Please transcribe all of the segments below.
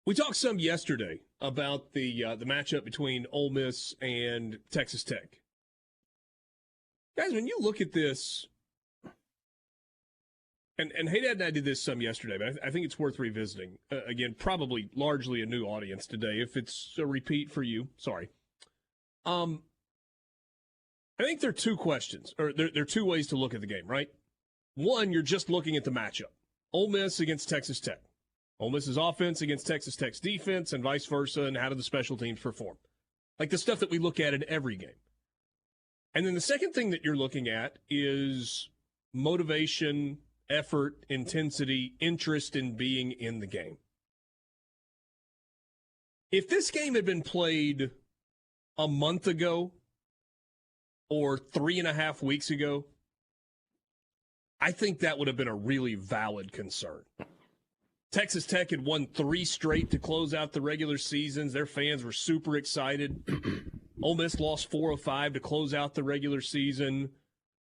We talked some yesterday about the matchup between Ole Miss and Texas Tech. Guys, when you look at this, and Haydad and I did this some yesterday, but I think it's worth revisiting. Again, probably largely a new audience today. If it's a repeat for you, sorry. I think there are two questions, or there are two ways to look at the game, right? One, you're just looking at the matchup. Ole Miss against Texas Tech. Ole Miss's offense against Texas Tech's defense and vice versa, and how do the special teams perform? Like the stuff that we look at in every game. And then the second thing that you're looking at is motivation, effort, intensity, interest in being in the game. If this game had been played a month ago or 3.5 weeks ago, I think that would have been a really valid concern. Texas Tech had won 3 straight to close out the regular seasons. Their fans were super excited. Ole Miss lost 4 of 5 to close out the regular season.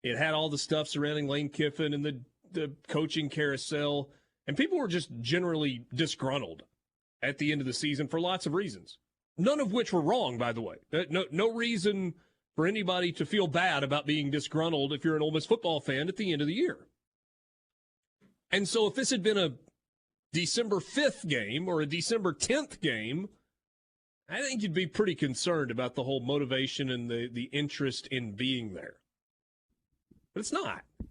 It had all the stuff surrounding Lane Kiffin and the coaching carousel. And people were just generally disgruntled at the end of the season for lots of reasons. None of which were wrong, by the way. No reason for anybody to feel bad about being disgruntled if you're an Ole Miss football fan at the end of the year. And so if this had been a December 5th game or a December 10th game, I think you'd be pretty concerned about the whole motivation and the interest in being there. But it's not. A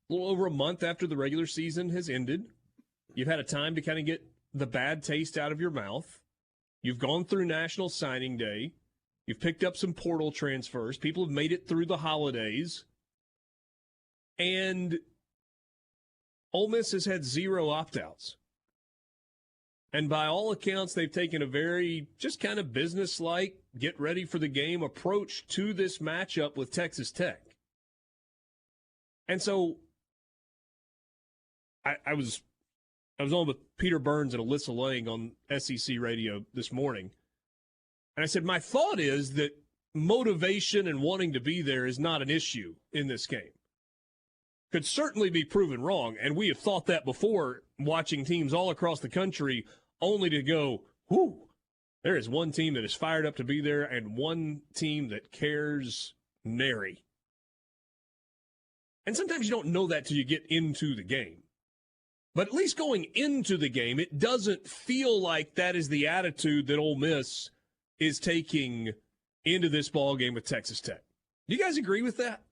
little over a month after the regular season has ended, you've had a time to kind of get the bad taste out of your mouth. You've gone through National Signing Day. You've picked up some portal transfers. People have made it through the holidays. And Ole Miss has had 0 opt-outs. And by all accounts, they've taken a very just kind of business-like, get-ready-for-the-game approach to this matchup with Texas Tech. And so I was on with Peter Burns and Alyssa Lang on SEC radio this morning. And I said, my thought is that motivation and wanting to be there is not an issue in this game. Could certainly be proven wrong, and we have thought that before, watching teams all across the country, only to go, whoo, there is one team that is fired up to be there and one team that cares nary. And sometimes you don't know that till you get into the game. But at least going into the game, it doesn't feel like that is the attitude that Ole Miss is taking into this ball game with Texas Tech. Do you guys agree with that?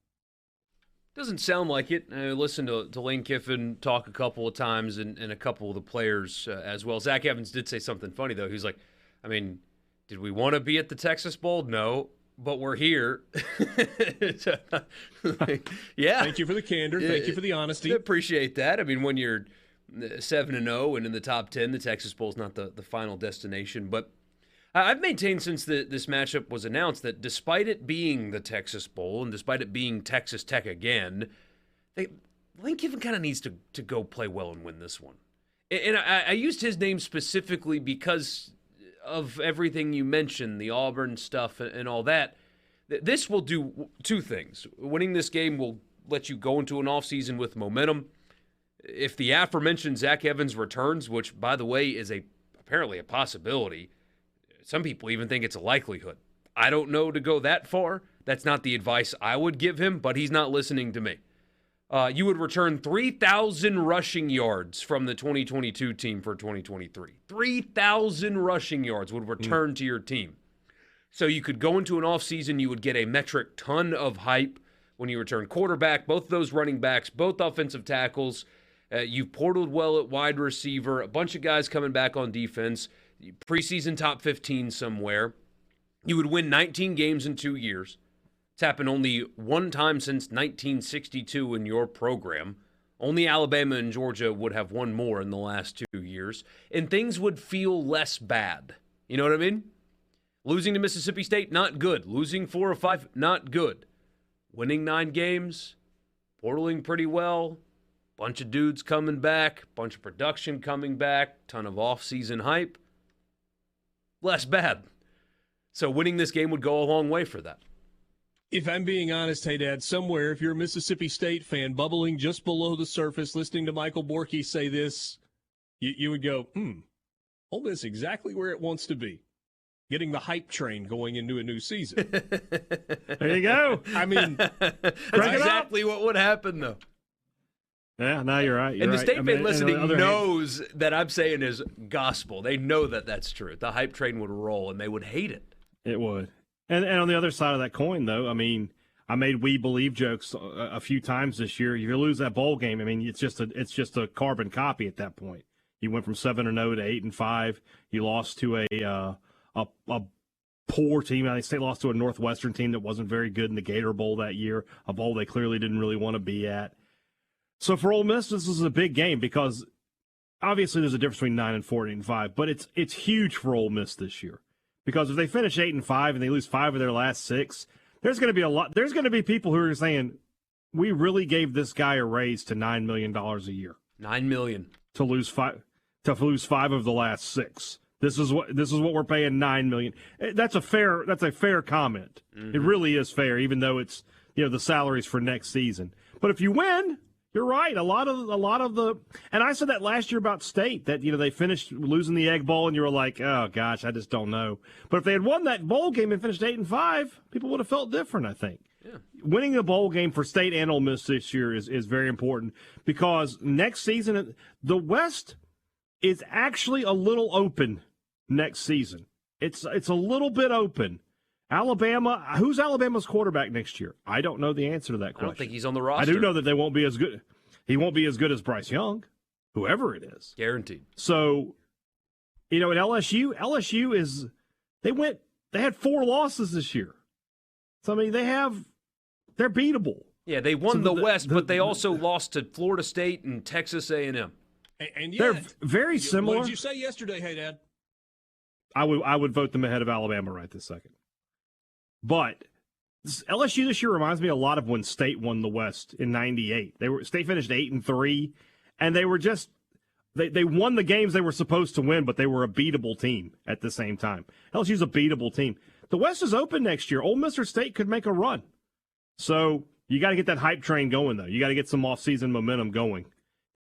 Doesn't sound like it. I listened to Lane Kiffin talk a couple of times and a couple of the players as well. Zach Evans did say something funny, though. He was like, I mean, did we want to be at the Texas Bowl? No, but we're here. Yeah. Thank you for the candor. Thank you for the honesty. I appreciate that. I mean, when you're 7-0 and in the top 10, the Texas Bowl is not the final destination. But I've maintained since this matchup was announced that despite it being the Texas Bowl and despite it being Texas Tech again, Lane Kiffin kind of needs to go play well and win this one. And I used his name specifically because of everything you mentioned, the Auburn stuff and all that. This will do 2 things. Winning this game will let you go into an offseason with momentum. If the aforementioned Zach Evans returns, which, by the way, is apparently a possibility, some people even think it's a likelihood. I don't know to go that far. That's not the advice I would give him, but he's not listening to me. You would return 3,000 rushing yards from the 2022 team for 2023. 3,000 rushing yards would return to your team. So you could go into an offseason, you would get a metric ton of hype when you return quarterback, both of those running backs, both offensive tackles. You've portaled well at wide receiver, a bunch of guys coming back on defense. Preseason top 15 somewhere. You would win 19 games in 2 years. It's happened only one time since 1962 in your program. Only Alabama and Georgia would have won more in the last 2 years. And things would feel less bad. You know what I mean? Losing to Mississippi State, not good. Losing 4 or 5, not good. Winning 9 games, portaling pretty well. Bunch of dudes coming back, bunch of production coming back, ton of off-season hype. Less bad. So winning this game would go a long way for that. If I'm being honest, hey, Dad, somewhere, if you're a Mississippi State fan bubbling just below the surface, listening to Michael Borky say this, you would go, Ole Miss exactly where it wants to be, getting the hype train going into a new season. There you go. I mean, that's exactly what would happen, though. Yeah, no, you're right. And the state fan listening knows that I'm saying is gospel. They know that that's true. The hype train would roll, and they would hate it. It would. And on the other side of that coin, though, I mean, I made "we believe" jokes a few times this year. If you lose that bowl game, I mean, it's just a carbon copy at that point. You went from 7-0 to 8-5. You lost to a poor team. I think State lost to a Northwestern team that wasn't very good in the Gator Bowl that year, a bowl they clearly didn't really want to be at. So for Ole Miss, this is a big game because obviously there's a difference between 9 and 14-5, but it's huge for Ole Miss this year because if they finish 8-5 and they lose 5 of their last 6, there's going to be a lot. There's going to be people who are saying we really gave this guy a raise to $9 million a year. $9 million to lose 5 of the last 6. This is what we're paying $9 million. That's a fair comment. Mm-hmm. It really is fair, even though it's the salaries for next season. But if you win, you're right. A lot of the, and I said that last year about State that they finished losing the Egg Bowl, and you were like, oh gosh, I just don't know. But if they had won that bowl game and finished 8-5, people would have felt different. I think. Yeah. Winning the bowl game for State and Ole Miss this year is very important because next season the West is actually a little open. Next season, it's a little bit open. Alabama, who's Alabama's quarterback next year? I don't know the answer to that question. I don't think he's on the roster. I do know that they won't be as good. He won't be as good as Bryce Young, whoever it is. Guaranteed. So, at LSU is they had 4 losses this year. So I mean they're beatable. Yeah, they won the West, but they also lost to Florida State and Texas A&M. And yet, they're very similar. What did you say yesterday, hey Dad? I would vote them ahead of Alabama right this second. But LSU this year reminds me a lot of when State won the West in '98. State finished 8-3, and they were just they won the games they were supposed to win, but they were a beatable team at the same time. LSU's a beatable team. The West is open next year. Ole Miss or State could make a run. So you got to get that hype train going, though. You got to get some off-season momentum going